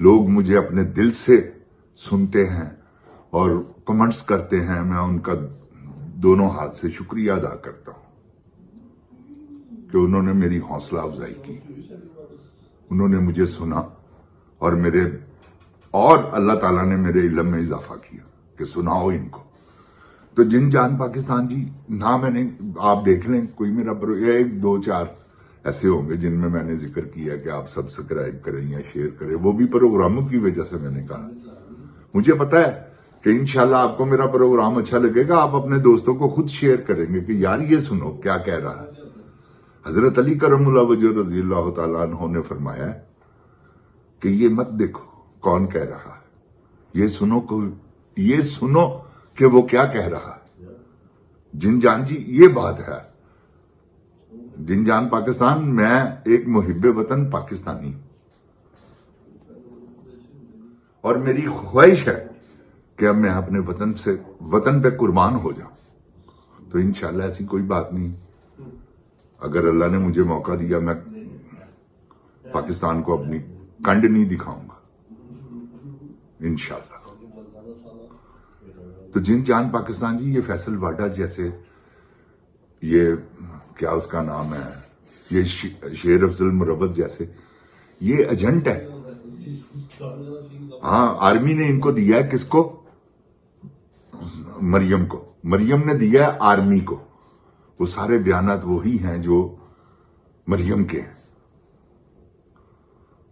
لوگ مجھے اپنے دل سے سنتے ہیں اور کمنٹس کرتے ہیں، میں ان کا دونوں ہاتھ سے شکریہ ادا کرتا ہوں کہ انہوں نے میری حوصلہ افزائی کی، انہوں نے مجھے سنا اور اللہ تعالیٰ نے میرے علم میں اضافہ کیا کہ سناؤ ان کو۔ تو جن جان پاکستان جی، نہ میں نے، آپ دیکھ لیں کوئی میرا 1-2-4 ایسے ہوں گے جن میں نے ذکر کیا کہ آپ سبسکرائب کریں یا شیئر کریں، وہ بھی پروگراموں کی وجہ سے میں نے کہا۔ مجھے پتا ہے کہ انشاءاللہ آپ کو میرا پروگرام اچھا لگے گا، آپ اپنے دوستوں کو خود شیئر کریں گے کہ یار یہ سنو کیا کہہ رہا ہے۔ حضرت علی کرم اللہ وجہ رضی اللہ تعالیٰ عنہ نے فرمایا ہے کہ یہ مت دیکھو کون کہہ رہا ہے، یہ سنو کہ وہ کیا کہہ رہا ہے۔ جن جان جی، یہ بات ہے۔ جن جان پاکستان، میں ایک محب وطن پاکستانی اور میری خواہش ہے کہ اب میں اپنے وطن پہ قربان ہو جاؤں۔ تو انشاءاللہ ایسی کوئی بات نہیں، اگر اللہ نے مجھے موقع دیا میں پاکستان کو اپنی کنڈ نہیں دکھاؤں گا انشاءاللہ۔ تو جن جان پاکستان جی، یہ فیصل واڈا جیسے، یہ کیا اس کا نام ہے، یہ شیر افضل مروت جیسے، یہ ایجنٹ ہے۔ ہاں، آرمی نے ان کو دیا ہے، کس کو؟ مریم کو۔ مریم نے دیا ہے آرمی کو۔ وہ سارے بیانات وہی ہیں جو مریم کے ہیں۔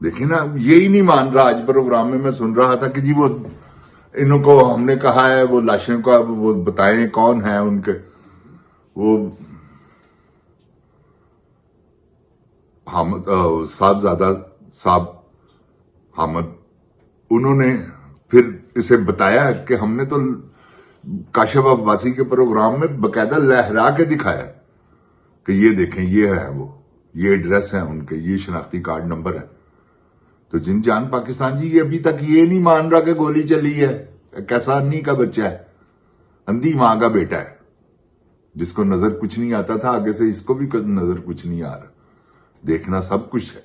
دیکھیں نا، یہی نہیں مان رہا۔ آج پروگرام میں سن رہا تھا کہ جی وہ انہوں کو ہم نے کہا ہے وہ لاشیں کو وہ بتائیں کون ہیں ان کے، وہ صاحبزادہ صاحب حامد، انہوں نے پھر اسے بتایا کہ ہم نے تو کاشف عباسی کے پروگرام میں باقاعدہ لہرا کے دکھایا کہ یہ دیکھیں، یہ ہے وہ، یہ ایڈریس ہے ان کے، یہ شناختی کارڈ نمبر ہے۔ تو جن جان پاکستان جی، یہ ابھی تک یہ نہیں مان رہا کہ گولی چلی ہے، کیسا انی کا بچہ ہے، اندھی ماں کا بیٹا ہے، جس کو نظر کچھ نہیں آتا تھا، آگے سے اس کو بھی نظر کچھ نہیں آ رہا۔ دیکھنا سب کچھ ہے،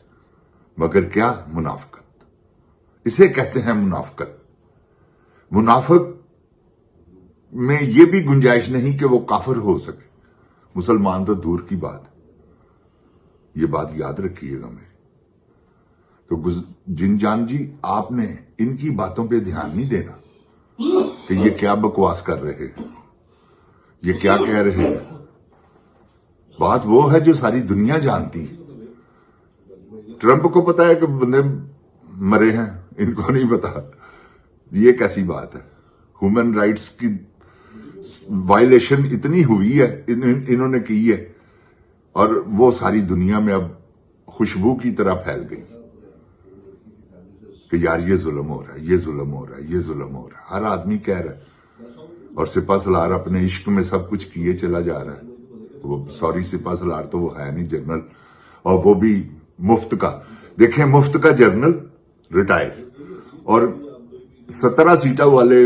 مگر کیا؟ منافقت، اسے کہتے ہیں منافقت۔ منافق میں یہ بھی گنجائش نہیں کہ وہ کافر ہو سکے، مسلمان تو دور کی بات ہے۔ یہ بات یاد رکھیے گا میری۔ تو جن جان جی، آپ نے ان کی باتوں پہ دھیان نہیں دینا کہ یہ کیا بکواس کر رہے ہیں، یہ کیا کہہ رہے ہیں۔ بات وہ ہے جو ساری دنیا جانتی ہے۔ ٹرمپ کو پتا ہے کہ بندے مرے ہیں، ان کو نہیں پتا۔ یہ کیسی بات ہے؟ ہیومن رائٹس کی وائلیشن اتنی ہوئی ہے، انہوں نے کی ہے، اور وہ ساری دنیا میں اب خوشبو کی طرح پھیل گئی کہ یار یہ ظلم ہو رہا ہے، یہ ظلم ہو رہا ہے، یہ ظلم ہو رہا ہے۔ ہر آدمی کہہ رہا ہے، اور سپہ سالار اپنے عشق میں سب کچھ کیے چلا جا رہا ہے۔ وہ سوری، سپہ سالار تو وہ ہے نہیں، جنرل، اور وہ بھی مفت کا۔ دیکھیں، مفت کا جنرل ریٹائر، اور 17 سیٹوں والے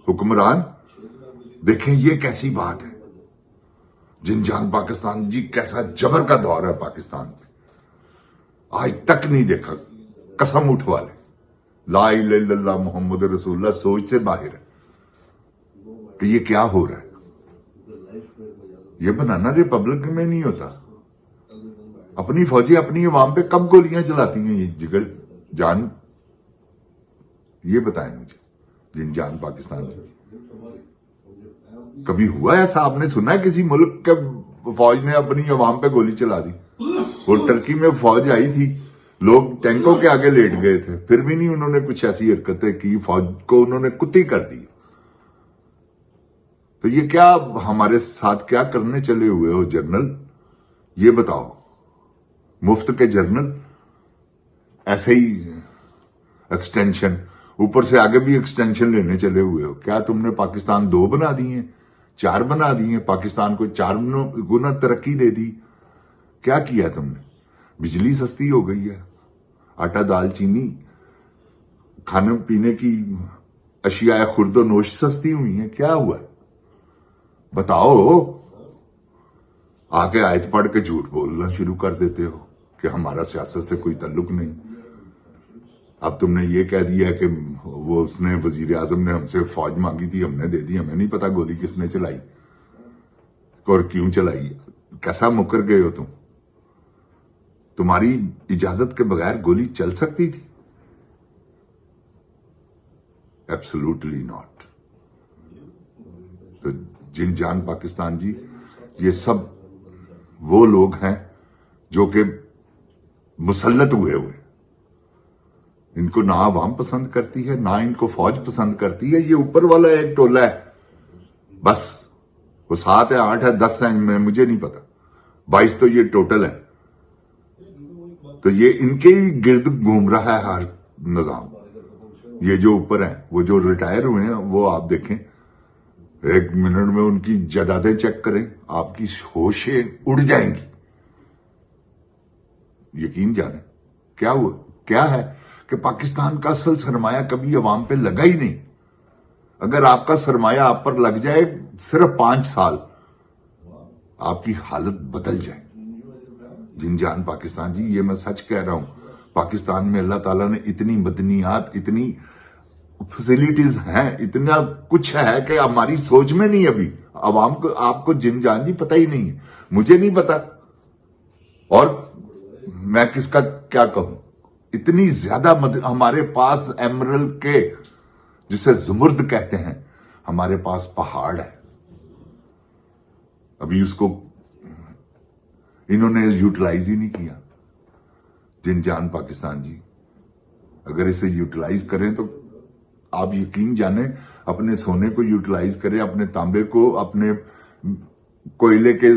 حکمران، دیکھیں یہ کیسی بات ہے۔ جن جان پاکستان جی، کیسا جبر کا دور ہے پاکستان میں، آج تک نہیں دیکھا۔ قسم اٹھوا لے، لا الہ الا اللہ محمد رسول اللہ سوچ سے باہر ہے کہ یہ کیا ہو رہا ہے۔ یہ بنانا ریپبلک میں نہیں ہوتا۔ اپنی فوجیں اپنی عوام پہ کب گولیاں چلاتی ہیں یہ جگر جان؟ یہ بتائیں مجھے جن جان پاکستان سے کبھی ہوا ایسا؟ آپ نے سنا ہے کسی ملک کے فوج نے اپنی عوام پہ گولی چلا دی؟ وہ ٹرکی میں فوج آئی تھی، لوگ ٹینکوں کے آگے لیٹ گئے تھے، پھر بھی نہیں انہوں نے کچھ ایسی حرکتیں کی، فوج کو انہوں نے کتی کر دی۔ تو یہ کیا ہمارے ساتھ کیا کرنے چلے ہوئے ہو جنرل؟ یہ بتاؤ۔ مفت کے جنرل ایسے ہی ایکسٹینشن، اوپر سے آگے بھی ایکسٹینشن لینے چلے ہوئے ہو۔ کیا تم نے پاکستان 2 بنا دیے، 4 بنا دیے، پاکستان کو 4 گنا ترقی دے دی؟ کیا کیا تم نے؟ بجلی سستی ہو گئی ہے، آٹا دال چینی، کھانے پینے کی اشیاء خرد و نوش سستی ہوئی ہیں، کیا ہوا ہے؟ بتاؤ۔ آ کے آیت پڑھ کے جھوٹ بولنا شروع کر دیتے ہو کہ ہمارا سیاست سے کوئی تعلق نہیں۔ اب تم نے یہ کہہ دیا کہ وہ اس نے وزیر اعظم نے ہم سے فوج مانگی تھی، ہم نے دے دی، ہمیں نہیں پتا گولی کس نے چلائی اور کیوں چلائی. کیسا مکر گئے ہو تم؟ تمہاری اجازت کے بغیر گولی چل سکتی تھی؟ Absolutely not. تو جن جان پاکستان جی، یہ سب وہ لوگ ہیں جو کہ مسلط ہوئے. ان کو نہ عوام پسند کرتی ہے، نہ ان کو فوج پسند کرتی ہے. یہ اوپر والا ایک ٹولہ ہے بس. وہ 7 ہے، 8 ہے، 10 ہے، مجھے نہیں پتا. 22 تو یہ ٹوٹل ہے. تو یہ ان کے ہی گرد گھوم رہا ہے ہر نظام. یہ جو اوپر ہیں، وہ جو ریٹائر ہوئے ہیں، وہ آپ دیکھیں 1 منٹ میں ان کی جائیدادیں چیک کریں، آپ کی ہوشیں اڑ جائیں گی. یقین جانیں کیا ہوا، کیا ہے کہ پاکستان کا اصل سرمایہ کبھی عوام پہ لگا ہی نہیں. اگر آپ کا سرمایہ آپ پر لگ جائے صرف 5 سال، آپ کی حالت بدل جائے. جن جان پاکستان جی، یہ میں سچ کہہ رہا ہوں. پاکستان میں اللہ تعالیٰ نے اتنی مدنیات، اتنی فیسلٹیز ہیں، اتنا کچھ ہے کہ ہماری سوچ میں نہیں. ابھی عوام کو، آپ کو جن جان جی پتہ ہی نہیں ہے، مجھے نہیں پتا، اور میں کس کا کیا کہوں. اتنی زیادہ ہمارے پاس ایمرلڈ کے، جسے زمرد کہتے ہیں، ہمارے پاس پہاڑ ہے. ابھی اس کو انہوں نے یوٹیلائز ہی نہیں کیا. جن جان پاکستان جی، اگر اسے یوٹیلائز کریں تو آپ یقین جانیں اپنے سونے کو یوٹیلائز کریں، اپنے تانبے کو، اپنے کوئلے کے.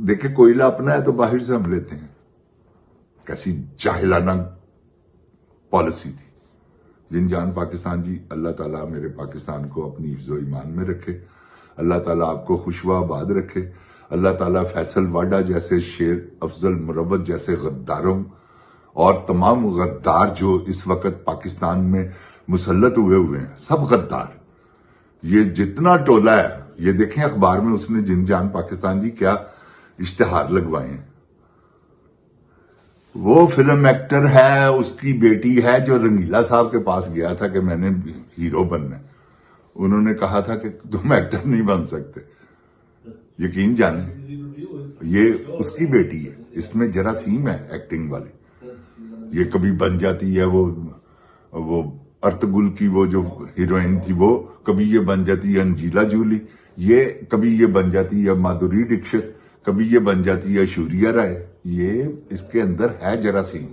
دیکھیں کوئلہ اپنا ہے تو باہر سے ہم لیتے ہیں. کیسی جاہلانہ پالیسی تھی. جن جان پاکستان جی، اللہ تعالیٰ میرے پاکستان کو اپنی حفظ و ایمان میں رکھے. اللہ تعالیٰ آپ کو خوش و آباد رکھے. اللہ تعالیٰ فیصل واڈا جیسے شیر افضل مروت جیسے غداروں اور تمام غدار جو اس وقت پاکستان میں مسلط ہوئے ہیں، سب غدار. یہ جتنا ٹولہ ہے، یہ دیکھیں اخبار میں اس نے جن جان پاکستان جی کیا اشتہار لگوائے ہیں. وہ فلم ایکٹر ہے، اس کی بیٹی ہے جو رنگیلا صاحب کے پاس گیا تھا کہ میں نے ہیرو بننا ہے. انہوں نے کہا تھا کہ تم ایکٹر نہیں بن سکتے. یقین جانیں یہ اس کی بیٹی ہے. اس میں جراثیم ہے ایکٹنگ والی. یہ کبھی بن جاتی ہے وہ ارتگل کی وہ جو ہیروئن تھی، وہ کبھی یہ بن جاتی ہے انجیلا جولی، یہ کبھی یہ بن جاتی ہے مادھوری ڈکشت، کبھی یہ بن جاتی ہے ایشوریا رائے. یہ اس کے اندر ہے جراثیم.